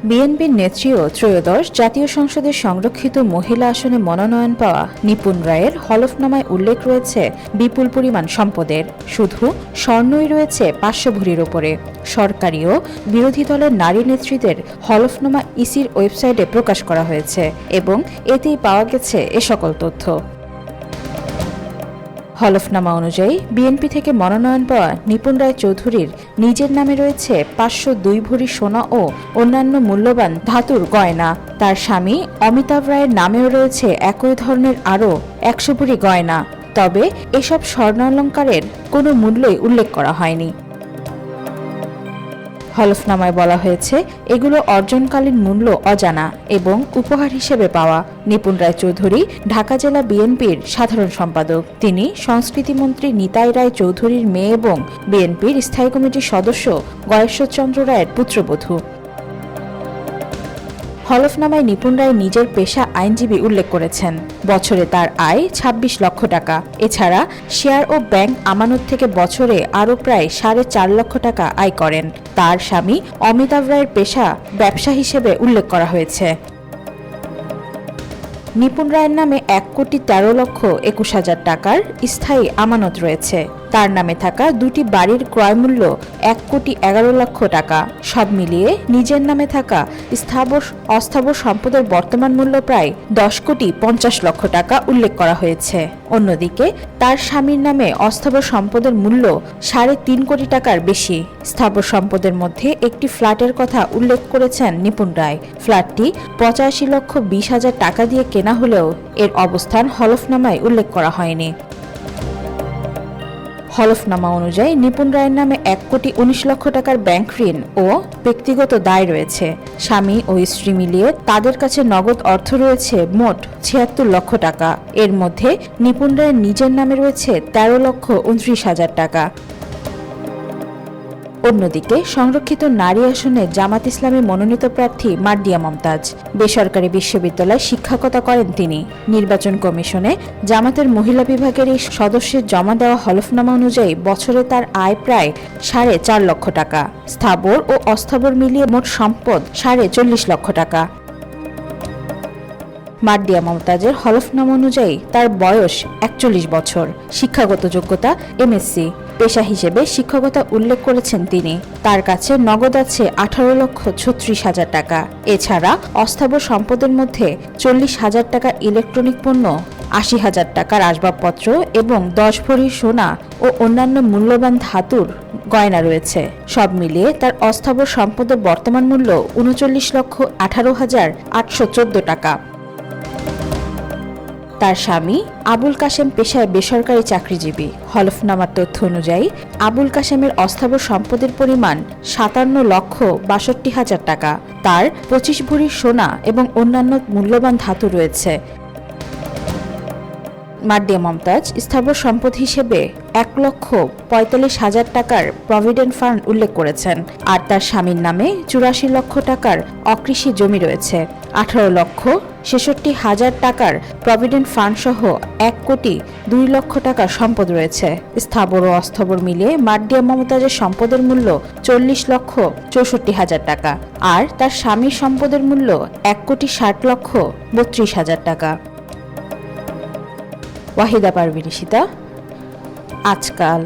বিএনপির নেত্রী ও ত্রয়োদশ জাতীয় সংসদের সংরক্ষিত মহিলা আসনে মনোনয়ন পাওয়া নিপুণ রায়ের হলফনামায় উল্লেখ রয়েছে বিপুল পরিমাণ সম্পদের। শুধু স্বর্ণই রয়েছে 500 ভরির ওপরে। সরকারি ও বিরোধী দলের নারী নেত্রীদের হলফনামা ইসির ওয়েবসাইটে প্রকাশ করা হয়েছে এবং এতেই পাওয়া গেছে এ সকল তথ্য। হলফনামা অনুযায়ী বিএনপি থেকে মনোনয়ন পাওয়া নিপুণ রায় চৌধুরীর নিজের নামে রয়েছে 502 ভরি সোনা ও অন্যান্য মূল্যবান ধাতুর গয়না। তার স্বামী অমিতাভ রায়ের নামেও রয়েছে একই ধরনের আরও 100 ভরি গয়না। তবে এসব স্বর্ণালংকারের কোনো মূল্যই উল্লেখ করা হয়নি। হলফনামায় বলা হয়েছে এগুলো অর্জনকালীন মূল্য অজানা এবং উপহার হিসেবে পাওয়া। নিপুণ রায় চৌধুরী ঢাকা জেলা বিএনপির সাধারণ সম্পাদক। তিনি সংস্কৃতিমন্ত্রী নিতাই রায় চৌধুরীর মেয়ে এবং বিএনপির স্থায়ী কমিটির সদস্য গয়েশ্বরচন্দ্র রায়ের পুত্রবধূ। হলফনামায় নিপুণ রায় নিজের পেশা আইনজীবী উল্লেখ করেছেন। বছরে তার আয় 26 লক্ষ টাকা। এছাড়া শেয়ার ও ব্যাংক আমানত থেকে বছরে আরও প্রায় 4.5 লক্ষ টাকা আয় করেন। তার স্বামী অমিতাভ রায়ের পেশা ব্যবসা হিসেবে উল্লেখ করা হয়েছে। নিপুণ রায়ের নামে 1,13,21,000 টাকার স্থায়ী আমানত রয়েছে। তার নামে থাকা দুটি বাড়ির ক্রয় মূল্য 1,11,00,000 টাকা। সব মিলিয়ে নিজের নামে থাকা স্থাবর অস্থাবর সম্পদের বর্তমান মূল্য প্রায় 10,50,00,000 টাকা উল্লেখ করা হয়েছে। অন্যদিকে তার স্বামীর নামে অস্থাবর সম্পদের মূল্য 3.5 কোটি টাকার বেশি। স্থাবর সম্পদের মধ্যে একটি ফ্ল্যাটের কথা উল্লেখ করেছেন নিপুণ রায়। ফ্ল্যাটটি 85,20,000 টাকা দিয়ে কেনা হলেও এর অবস্থান হলফনামায় উল্লেখ করা হয়নি। হলফনামা অনুযায়ী নিপুণ রায়ের নামে 1,19,00,000 টাকার ব্যাংক ঋণ ও ব্যক্তিগত দায় রয়েছে। স্বামী ও স্ত্রী মিলিয়ে তাদের কাছে নগদ অর্থ রয়েছে মোট 76 লক্ষ টাকা। এর মধ্যে নিপুণ রায়ের নিজের নামে রয়েছে 13,29,000 টাকা। অন্যদিকে সংরক্ষিত নারী আসনে জামাত ইসলামী মনোনীত প্রার্থী মার্দিয়া মমতাজ। বেসরকারি বিশ্ববিদ্যালয়ে শিক্ষকতা করেন তিনি। নির্বাচন কমিশনে জামাতের মহিলা বিভাগের এই সদস্যের জমা দেওয়া হলফনামা অনুযায়ী বছরে তার আয় প্রায় 4.5 লক্ষ টাকা। স্থাবর ও অস্থাবর মিলিয়ে মোট সম্পদ 40 লক্ষ টাকা। মার্দিয়া মমতাজের হলফনামা অনুযায়ী তার বয়স 41 বছর। শিক্ষাগত যোগ্যতা এমএসসি। পেশা হিসেবে শিক্ষকতা উল্লেখ করেছেন তিনি। তার কাছে নগদ আছে 18,36,000 টাকা। এছাড়া অস্থাবর সম্পদের মধ্যে 40,000 টাকার ইলেকট্রনিক পণ্য, 80,000 টাকার আসবাবপত্র এবং 10 ভরি সোনা ও অন্যান্য মূল্যবান ধাতুর গয়না রয়েছে। সব মিলিয়ে তার অস্থাবর সম্পদের বর্তমান মূল্য 39,18,814 টাকা। তার স্বামী আবুল কাশেম পেশায় বেসরকারি চাকরিজীবী। হলফনামার তথ্য অনুযায়ী আবুল কাশেমের অস্থাবর সম্পদের পরিমাণ 57,62,000 টাকা। তার 25 ভরি সোনা এবং অন্যান্য মূল্যবান ধাতু রয়েছে। মার্দিয়া মমতাজ স্থাবর সম্পদ হিসেবে 1,45,000 টাকার প্রভিডেন্ট ফান্ড উল্লেখ করেছেন। আর তার স্বামীর নামে 84 লক্ষ টাকার অকৃষি জমি রয়েছে। 18,66,000 টাকার প্রভিডেন্ট ফান্ড সহ 1,02,00,000 টাকার সম্পদ রয়েছে। স্থাবর ও অস্থাবর মিলিয়ে মার্দিয়া মমতাজের সম্পদের মূল্য 40,64,000 টাকা। আর তার স্বামীর সম্পদের মূল্য 1,60,32,000 টাকা। ওয়াহিদা পারভিন, আজকাল।